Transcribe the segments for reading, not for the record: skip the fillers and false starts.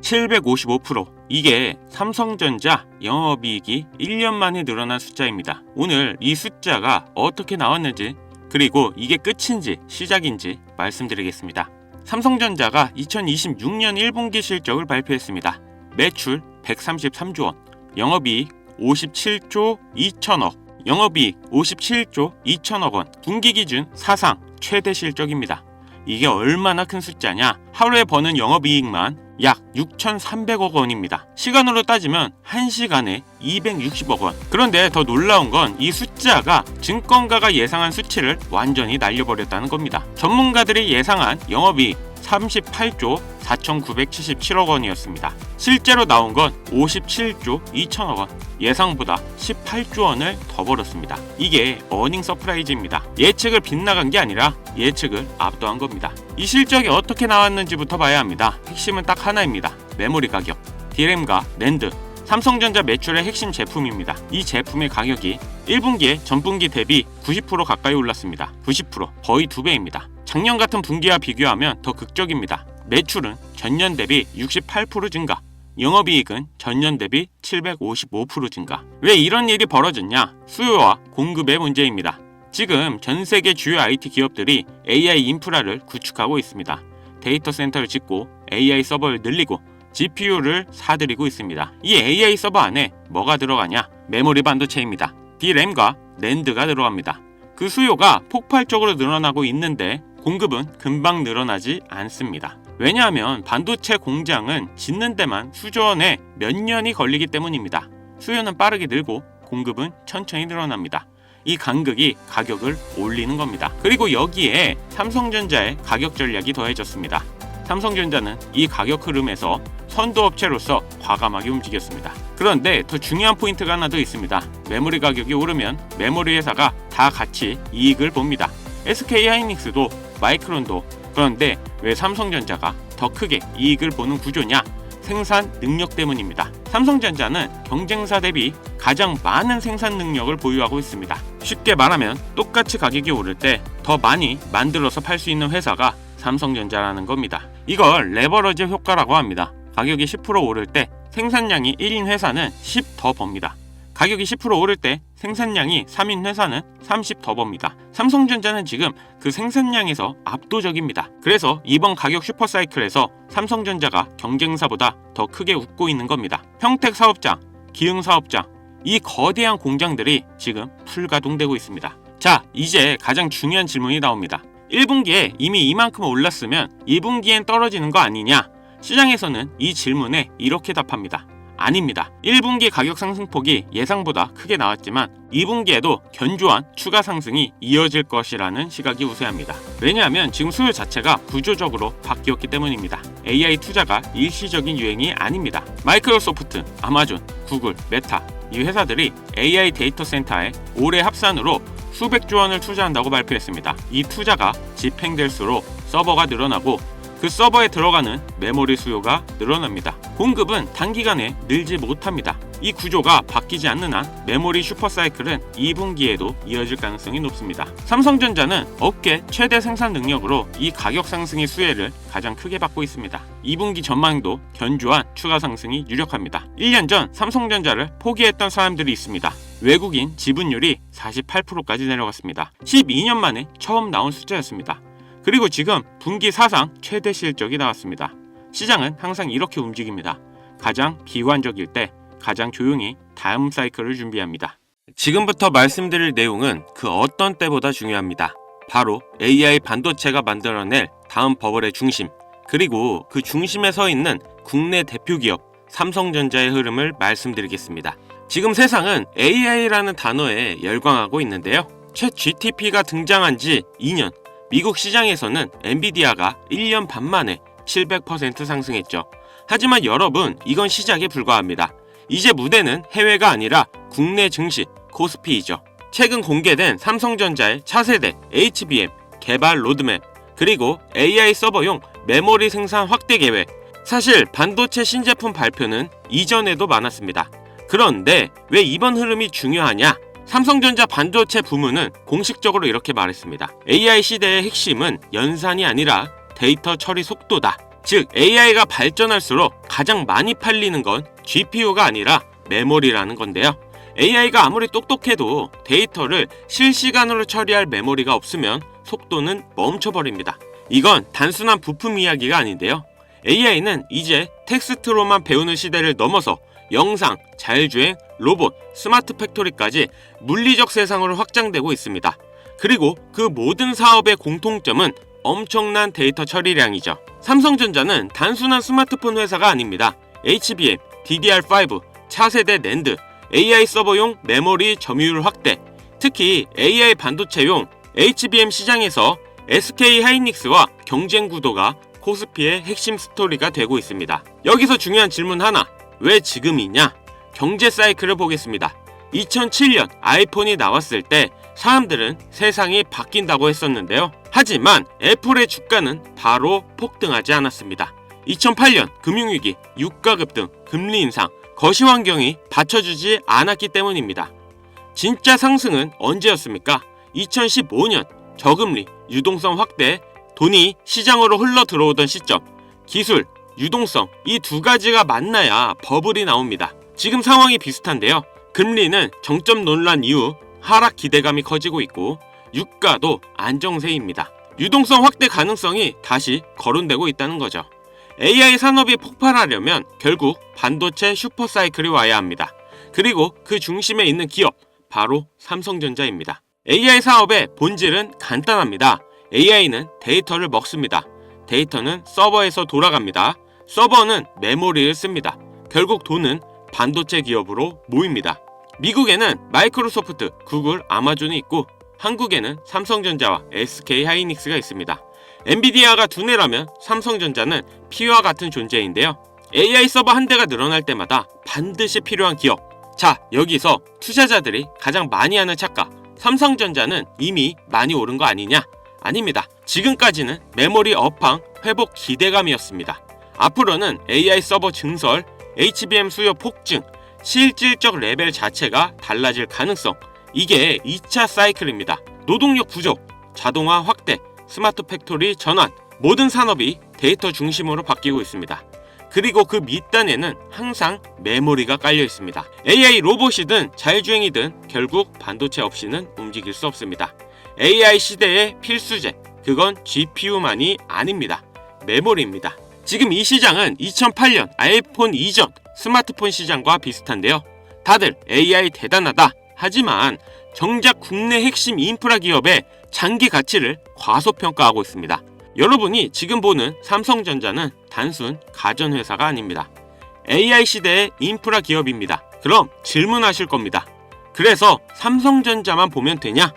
755%. 이게 삼성전자 영업이익이 1년 만에 늘어난 숫자입니다. 오늘 이 숫자가 어떻게 나왔는지, 그리고 이게 끝인지 시작인지 말씀드리겠습니다. 삼성전자가 2026년 1분기 실적을 발표했습니다. 매출 133조 원, 영업이익 57조 2천억, 영업이익 57조 2천억 원, 분기 기준 사상 최대 실적입니다. 이게 얼마나 큰 숫자냐? 하루에 버는 영업이익만 약 6,300억 원입니다. 시간으로 따지면 1시간에 260억 원. 그런데 더 놀라운 건 이 숫자가 증권가가 예상한 수치를 완전히 날려버렸다는 겁니다. 전문가들이 예상한 영업이익 38조 4,977억 원이었습니다. 실제로 나온 건 57조 2천억 원. 예상보다 18조 원을 더 벌었습니다. 이게 어닝 서프라이즈입니다. 예측을 빗나간 게 아니라 예측을 압도한 겁니다. 이 실적이 어떻게 나왔는지부터 봐야 합니다. 핵심은 딱 하나입니다. 메모리 가격. DRAM과 낸드. 삼성전자 매출의 핵심 제품입니다. 이 제품의 가격이 1분기에 전분기 대비 90% 가까이 올랐습니다. 90%, 거의 2배입니다. 작년 같은 분기와 비교하면 더 극적입니다. 매출은 전년 대비 68% 증가, 영업이익은 전년 대비 755% 증가. 왜 이런 일이 벌어졌냐? 수요와 공급의 문제입니다. 지금 전 세계 주요 IT 기업들이 AI 인프라를 구축하고 있습니다. 데이터 센터를 짓고 AI 서버를 늘리고 GPU를 사들이고 있습니다. 이 AI 서버 안에 뭐가 들어가냐? 메모리 반도체입니다. DRAM과 낸드가 들어갑니다. 그 수요가 폭발적으로 늘어나고 있는데 공급은 금방 늘어나지 않습니다. 왜냐하면 반도체 공장은 짓는 데만 수조원에 몇 년이 걸리기 때문입니다. 수요는 빠르게 늘고 공급은 천천히 늘어납니다. 이 간극이 가격을 올리는 겁니다. 그리고 여기에 삼성전자의 가격 전략이 더해졌습니다. 삼성전자는 이 가격 흐름에서 선도업체로서 과감하게 움직였습니다. 그런데 더 중요한 포인트가 하나 더 있습니다. 메모리 가격이 오르면 메모리 회사가 다 같이 이익을 봅니다. SK하이닉스도 마이크론도. 그런데 왜 삼성전자가 더 크게 이익을 보는 구조냐? 생산 능력 때문입니다. 삼성전자는 경쟁사 대비 가장 많은 생산 능력을 보유하고 있습니다. 쉽게 말하면 똑같이 가격이 오를 때 더 많이 만들어서 팔 수 있는 회사가 삼성전자라는 겁니다. 이걸 레버러지 효과라고 합니다. 가격이 10% 오를 때 생산량이 1인 회사는 10 더 법니다. 가격이 10% 오를 때 생산량이 3인 회사는 30 더 법니다. 삼성전자는 지금 그 생산량에서 압도적입니다. 그래서 이번 가격 슈퍼사이클에서 삼성전자가 경쟁사보다 더 크게 웃고 있는 겁니다. 평택 사업장, 기흥 사업장, 이 거대한 공장들이 지금 풀가동되고 있습니다. 자, 이제 가장 중요한 질문이 나옵니다. 1분기에 이미 이만큼 올랐으면 2분기엔 떨어지는 거 아니냐? 시장에서는 이 질문에 이렇게 답합니다. 아닙니다. 1분기 가격 상승폭이 예상보다 크게 나왔지만 2분기에도 견조한 추가 상승이 이어질 것이라는 시각이 우세합니다. 왜냐하면 지금 수요 자체가 구조적으로 바뀌었기 때문입니다. AI 투자가 일시적인 유행이 아닙니다. 마이크로소프트, 아마존, 구글, 메타 이 회사들이 AI 데이터 센터에 올해 합산으로 수백조 원을 투자한다고 발표했습니다. 이 투자가 집행될수록 서버가 늘어나고 그 서버에 들어가는 메모리 수요가 늘어납니다. 공급은 단기간에 늘지 못합니다. 이 구조가 바뀌지 않는 한 메모리 슈퍼사이클은 2분기에도 이어질 가능성이 높습니다. 삼성전자는 업계 최대 생산 능력으로 이 가격 상승의 수혜를 가장 크게 받고 있습니다. 2분기 전망도 견조한 추가 상승이 유력합니다. 1년 전 삼성전자를 포기했던 사람들이 있습니다. 외국인 지분율이 48%까지 내려갔습니다. 12년 만에 처음 나온 숫자였습니다. 그리고 지금 분기 사상 최대 실적이 나왔습니다. 시장은 항상 이렇게 움직입니다. 가장 비관적일 때 가장 조용히 다음 사이클을 준비합니다. 지금부터 말씀드릴 내용은 그 어떤 때보다 중요합니다. 바로 AI 반도체가 만들어낼 다음 버블의 중심, 그리고 그 중심에 서 있는 국내 대표 기업 삼성전자의 흐름을 말씀드리겠습니다. 지금 세상은 AI라는 단어에 열광하고 있는데요. 챗 GTP가 등장한 지 2년, 미국 시장에서는 엔비디아가 1년 반 만에 700% 상승했죠. 하지만 여러분, 이건 시작에 불과합니다. 이제 무대는 해외가 아니라 국내 증시 코스피이죠. 최근 공개된 삼성전자의 차세대 HBM 개발 로드맵, 그리고 AI 서버용 메모리 생산 확대 계획. 사실 반도체 신제품 발표는 이전에도 많았습니다. 그런데 왜 이번 흐름이 중요하냐? 삼성전자 반도체 부문은 공식적으로 이렇게 말했습니다. AI 시대의 핵심은 연산이 아니라 데이터 처리 속도다. 즉 AI가 발전할수록 가장 많이 팔리는 건 GPU가 아니라 메모리라는 건데요. AI가 아무리 똑똑해도 데이터를 실시간으로 처리할 메모리가 없으면 속도는 멈춰버립니다. 이건 단순한 부품 이야기가 아닌데요. AI는 이제 텍스트로만 배우는 시대를 넘어서 영상, 자율주행, 로봇, 스마트 팩토리까지 물리적 세상으로 확장되고 있습니다. 그리고 그 모든 사업의 공통점은 엄청난 데이터 처리량이죠. 삼성전자는 단순한 스마트폰 회사가 아닙니다. HBM, DDR5, 차세대 낸드, AI 서버용 메모리 점유율 확대, 특히 AI 반도체용 HBM 시장에서 SK 하이닉스와 경쟁 구도가 코스피의 핵심 스토리가 되고 있습니다. 여기서 중요한 질문 하나, 왜 지금이냐? 경제 사이클을 보겠습니다. 2007년 아이폰이 나왔을 때 사람들은 세상이 바뀐다고 했었는데요. 하지만 애플의 주가는 바로 폭등하지 않았습니다. 2008년 금융위기, 유가 급등, 금리 인상, 거시 환경이 받쳐주지 않았기 때문입니다. 진짜 상승은 언제였습니까? 2015년 저금리, 유동성 확대, 돈이 시장으로 흘러 들어오던 시점, 기술, 유동성 이 두 가지가 만나야 버블이 나옵니다. 지금 상황이 비슷한데요. 금리는 정점 논란 이후 하락 기대감이 커지고 있고 유가도 안정세입니다. 유동성 확대 가능성이 다시 거론되고 있다는 거죠. AI 산업이 폭발하려면 결국 반도체 슈퍼사이클이 와야 합니다. 그리고 그 중심에 있는 기업, 바로 삼성전자입니다. AI 사업의 본질은 간단합니다. AI는 데이터를 먹습니다. 데이터는 서버에서 돌아갑니다. 서버는 메모리를 씁니다. 결국 돈은 반도체 기업으로 모입니다. 미국에는 마이크로소프트, 구글, 아마존이 있고 한국에는 삼성전자와 SK 하이닉스가 있습니다. 엔비디아가 두뇌라면 삼성전자는 피와 같은 존재인데요. AI 서버 한 대가 늘어날 때마다 반드시 필요한 기업. 자, 여기서 투자자들이 가장 많이 하는 착각. 삼성전자는 이미 많이 오른 거 아니냐? 아닙니다. 지금까지는 메모리 업황 회복 기대감이었습니다. 앞으로는 AI 서버 증설, HBM 수요 폭증, 실질적 레벨 자체가 달라질 가능성, 이게 2차 사이클입니다. 노동력 부족, 자동화 확대, 스마트 팩토리 전환, 모든 산업이 데이터 중심으로 바뀌고 있습니다. 그리고 그 밑단에는 항상 메모리가 깔려 있습니다. AI 로봇이든 자율주행이든 결국 반도체 없이는 움직일 수 없습니다. AI 시대의 필수제, 그건 GPU만이 아닙니다. 메모리입니다. 지금 이 시장은 2008년 아이폰 이전 스마트폰 시장과 비슷한데요. 다들 AI 대단하다 하지만 정작 국내 핵심 인프라 기업의 장기 가치를 과소평가하고 있습니다. 여러분이 지금 보는 삼성전자는 단순 가전회사가 아닙니다. AI 시대의 인프라 기업입니다. 그럼 질문하실 겁니다. 그래서 삼성전자만 보면 되냐?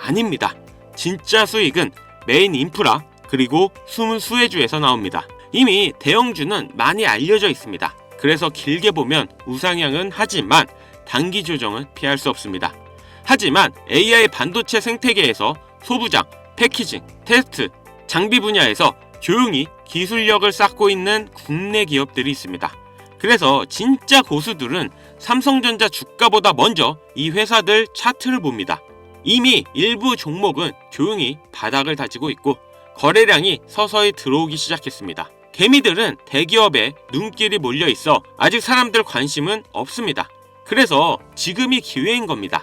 아닙니다. 진짜 수익은 메인 인프라 그리고 숨은 수혜주에서 나옵니다. 이미 대형주는 많이 알려져 있습니다. 그래서 길게 보면 우상향은 하지만 단기 조정은 피할 수 없습니다. 하지만 AI 반도체 생태계에서 소부장, 패키징, 테스트, 장비 분야에서 조용히 기술력을 쌓고 있는 국내 기업들이 있습니다. 그래서 진짜 고수들은 삼성전자 주가보다 먼저 이 회사들 차트를 봅니다. 이미 일부 종목은 조용히 바닥을 다지고 있고 거래량이 서서히 들어오기 시작했습니다. 개미들은 대기업에 눈길이 몰려 있어 아직 사람들 관심은 없습니다. 그래서 지금이 기회인 겁니다.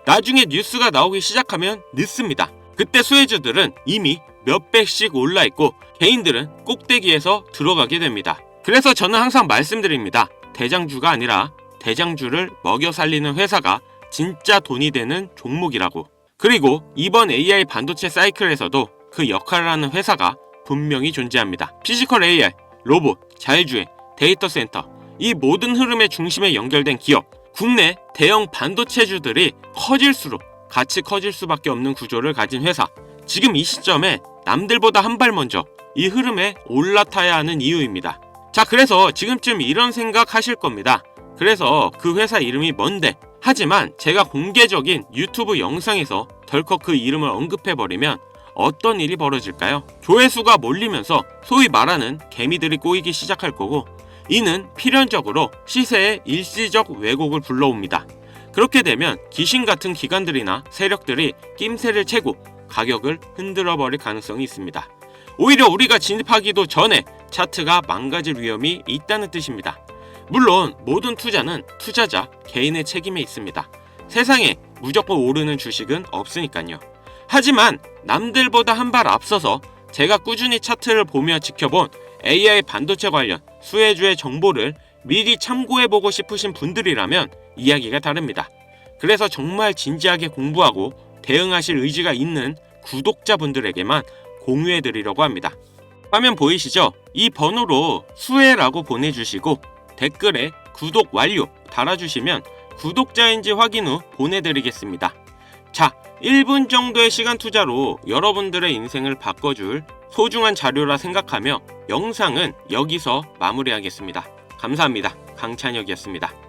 나중에 뉴스가 나오기 시작하면 늦습니다. 그때 수혜주들은 이미 몇백씩 올라 있고 개인들은 꼭대기에서 들어가게 됩니다. 그래서 저는 항상 말씀드립니다. 대장주가 아니라 대장주를 먹여 살리는 회사가 진짜 돈이 되는 종목이라고. 그리고 이번 AI 반도체 사이클에서도 그 역할을 하는 회사가 분명히 존재합니다. 피지컬 AI, 로봇, 자율주행, 데이터 센터, 이 모든 흐름의 중심에 연결된 기업, 국내 대형 반도체주들이 커질수록 같이 커질 수밖에 없는 구조를 가진 회사. 지금 이 시점에 남들보다 한 발 먼저 이 흐름에 올라타야 하는 이유입니다. 자, 그래서 지금쯤 이런 생각 하실 겁니다. 그래서 그 회사 이름이 뭔데? 하지만 제가 공개적인 유튜브 영상에서 덜컥 그 이름을 언급해버리면 어떤 일이 벌어질까요? 조회수가 몰리면서 소위 말하는 개미들이 꼬이기 시작할 거고 이는 필연적으로 시세에 일시적 왜곡을 불러옵니다. 그렇게 되면 귀신 같은 기관들이나 세력들이 낌새를 채고 가격을 흔들어버릴 가능성이 있습니다. 오히려 우리가 진입하기도 전에 차트가 망가질 위험이 있다는 뜻입니다. 물론 모든 투자는 투자자 개인의 책임에 있습니다. 세상에 무조건 오르는 주식은 없으니까요. 하지만 남들보다 한 발 앞서서 제가 꾸준히 차트를 보며 지켜본 AI 반도체 관련 수혜주의 정보를 미리 참고해보고 싶으신 분들이라면 이야기가 다릅니다. 그래서 정말 진지하게 공부하고 대응하실 의지가 있는 구독자분들에게만 공유해드리려고 합니다. 화면 보이시죠? 이 번호로 수혜라고 보내주시고 댓글에 구독 완료 달아주시면 구독자인지 확인 후 보내드리겠습니다. 자, 1분 정도의 시간 투자로 여러분들의 인생을 바꿔줄 소중한 자료라 생각하며 영상은 여기서 마무리하겠습니다. 감사합니다. 강찬혁이었습니다.